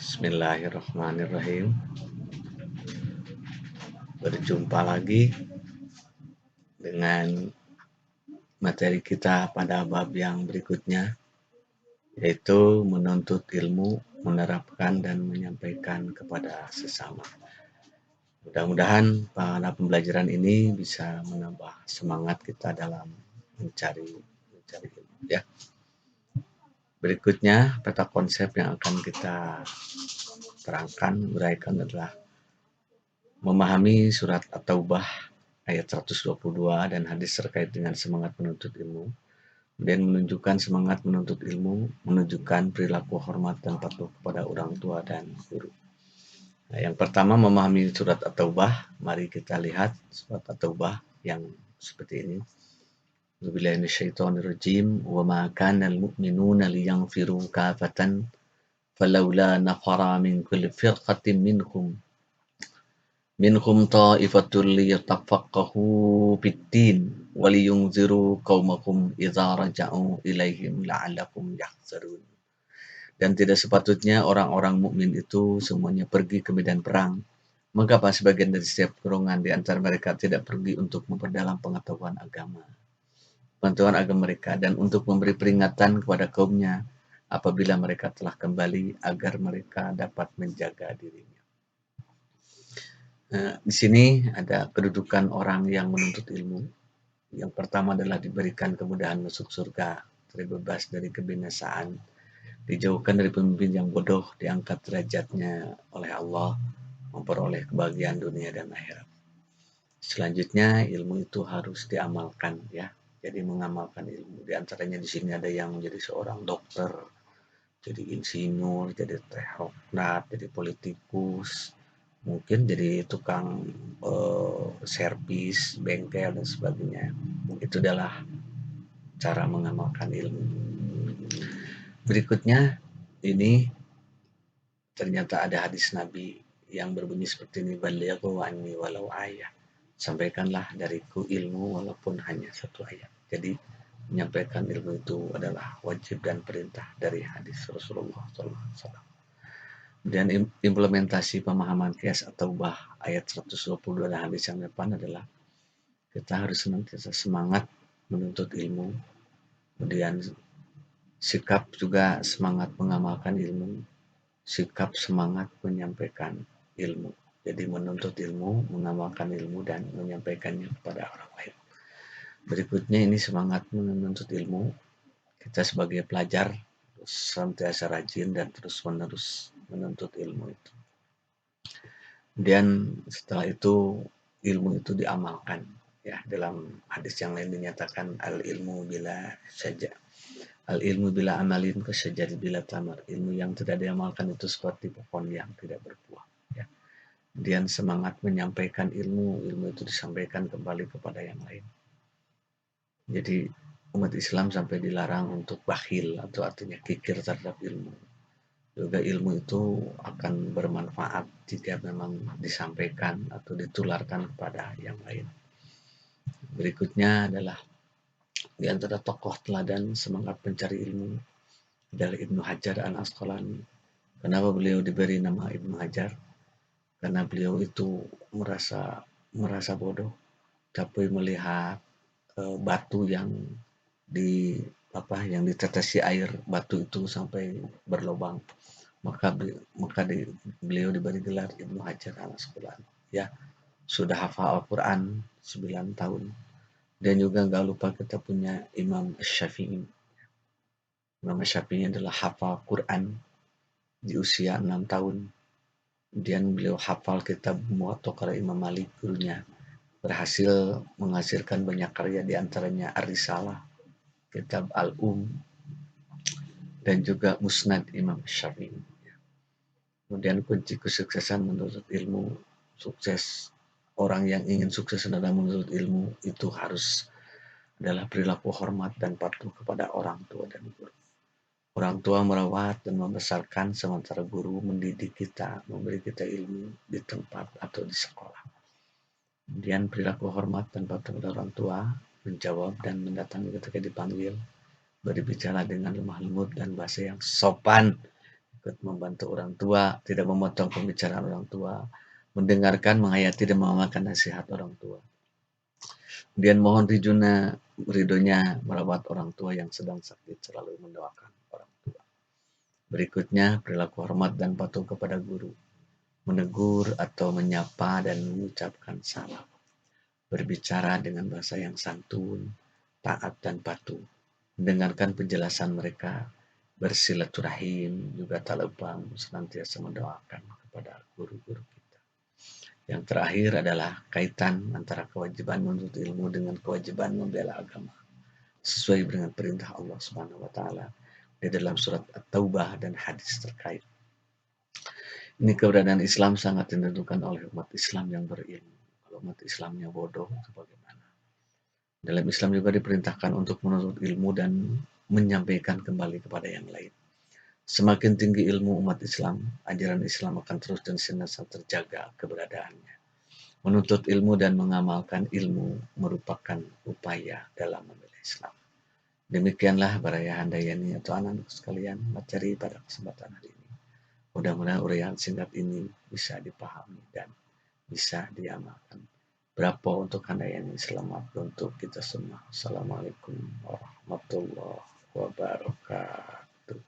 Bismillahirrahmanirrahim. Berjumpa lagi dengan materi kita pada bab yang berikutnya, yaitu menuntut ilmu, menerapkan dan menyampaikan kepada sesama. Mudah-mudahan pada pembelajaran ini bisa menambah semangat kita dalam mencari ilmu. Ya. Berikutnya peta konsep yang akan kita terangkan, uraikan adalah memahami surat At-Taubah ayat 122 dan hadis terkait dengan semangat menuntut ilmu, kemudian menunjukkan semangat menuntut ilmu, menunjukkan perilaku hormat dan patuh kepada orang tua dan guru. Nah, yang pertama memahami surat At-Taubah, mari kita lihat surat At-Taubah yang seperti ini. Billahi minasyaitonirrajim, wa ma kana al-mu'minuna liyanfiru kafatan falawla nafara min kulli firqatin minhum ta'ifatul liyatafaqahu fid-din wa liyunziru qaumahum idza raja'u ilaihim la'allakum yahzarun. Dan tidak sepatutnya orang-orang mukmin itu semuanya pergi ke medan perang. Mengapa sebagian dari setiap golongan di antara mereka tidak pergi untuk memperdalam pengetahuan agama mereka dan untuk memberi peringatan kepada kaumnya apabila mereka telah kembali agar mereka dapat menjaga dirinya. Di sini ada kedudukan orang yang menuntut ilmu. Yang pertama adalah diberikan kemudahan masuk surga, terbebas dari kebinasaan, dijauhkan dari pemimpin yang bodoh, diangkat derajatnya oleh Allah, memperoleh kebahagiaan dunia dan akhirat. Selanjutnya ilmu itu harus diamalkan, ya. Jadi mengamalkan ilmu. Di antaranya di sini ada yang menjadi seorang dokter, jadi insinyur, jadi teknokrat, jadi politikus, mungkin jadi tukang servis, bengkel dan sebagainya. Itu adalah cara mengamalkan ilmu. Berikutnya ini ternyata ada hadis Nabi yang berbunyi seperti ini, balighu anni walau ayah. Sampaikanlah dariku ilmu walaupun hanya satu ayat. Jadi menyampaikan ilmu itu adalah wajib dan perintah dari hadis Rasulullah SAW. Dan implementasi pemahaman qiyas at-taubah ayat 122 dan hadis yang depan adalah kita harus senantiasa semangat menuntut ilmu, kemudian sikap juga semangat mengamalkan ilmu, sikap semangat menyampaikan ilmu. Jadi menuntut ilmu, mengamalkan ilmu, dan menyampaikannya kepada orang lain. Berikutnya ini semangat menuntut ilmu. Kita sebagai pelajar senantiasa rajin dan terus-menerus menuntut ilmu itu. Kemudian setelah itu ilmu itu diamalkan. Ya, dalam hadis yang lain dinyatakan al-ilmu bila amalin kasajari bila tamar. Ilmu yang tidak diamalkan itu seperti pohon yang tidak berbuah. Ya. Kemudian semangat menyampaikan ilmu itu disampaikan kembali kepada yang lain. Jadi umat Islam sampai dilarang untuk bakhil atau artinya kikir terhadap ilmu. Juga ilmu itu akan bermanfaat jika memang disampaikan atau ditularkan kepada yang lain. Berikutnya adalah di antara tokoh teladan semangat pencari ilmu adalah Ibnu Hajar al-Asqalani. Kenapa beliau diberi nama Ibnu Hajar? Karena beliau itu merasa bodoh, tapi melihat batu yang ditetesi air batu itu sampai berlubang, maka beliau diberi gelar Ibnu Hajar al-Asqalani. Ya, sudah hafal Al-Quran 9 tahun. Dan juga nggak lupa kita punya Imam Syafi'i. Imam Syafi'i adalah hafal Quran di usia 6 tahun. Kemudian beliau hafal kitab Muwatta karya Imam Malik, gurunya. Berhasil menghasilkan banyak karya, di antaranya Ar-Risalah, kitab dan juga Musnad Imam Syafi'i. Kemudian kunci kesuksesan menuntut ilmu, sukses orang yang ingin sukses dalam menuntut ilmu itu harus adalah perilaku hormat dan patuh kepada orang tua dan guru. Orang tua merawat dan membesarkan, sementara guru mendidik kita, memberi kita ilmu di tempat atau di sekolah. Kemudian perilaku hormat dan patuh kepada orang tua, menjawab dan mendatangi ketika dipanggil, berbicara dengan lemah lembut dan bahasa yang sopan ikut membantu orang tua, tidak memotong pembicaraan orang tua, mendengarkan, menghayati, dan mengamalkan nasihat orang tua. Kemudian mohon ridhonya merawat orang tua yang sedang sakit, selalu mendoakan orang tua. Berikutnya, perilaku hormat dan patuh kepada guru, menegur atau menyapa dan mengucapkan salam, berbicara dengan bahasa yang santun, taat dan patuh, mendengarkan penjelasan mereka, bersilaturahim, juga tak lupa senantiasa mendoakan kepada guru-guru kita. Yang terakhir adalah kaitan antara kewajiban menuntut ilmu dengan kewajiban membela agama, sesuai dengan perintah Allah Subhanahu wa taala di dalam surat At-Taubah dan hadis terkait. Ini keberadaan Islam sangat ditentukan oleh umat Islam yang berilmu. Kalau umat Islamnya bodoh, itu bagaimana? Dalam Islam juga diperintahkan untuk menuntut ilmu dan menyampaikan kembali kepada yang lain. Semakin tinggi ilmu umat Islam, ajaran Islam akan terus dan senantiasa terjaga keberadaannya. Menuntut ilmu dan mengamalkan ilmu merupakan upaya dalam membela Islam. Demikianlah para handayani atau anak-anak sekalian materi pada kesempatan hari ini. Mudah-mudahan uraian singkat ini bisa dipahami dan bisa diamalkan. Berapa untuk handayani, selamat untuk kita semua. Assalamualaikum warahmatullahi wabarakatuh.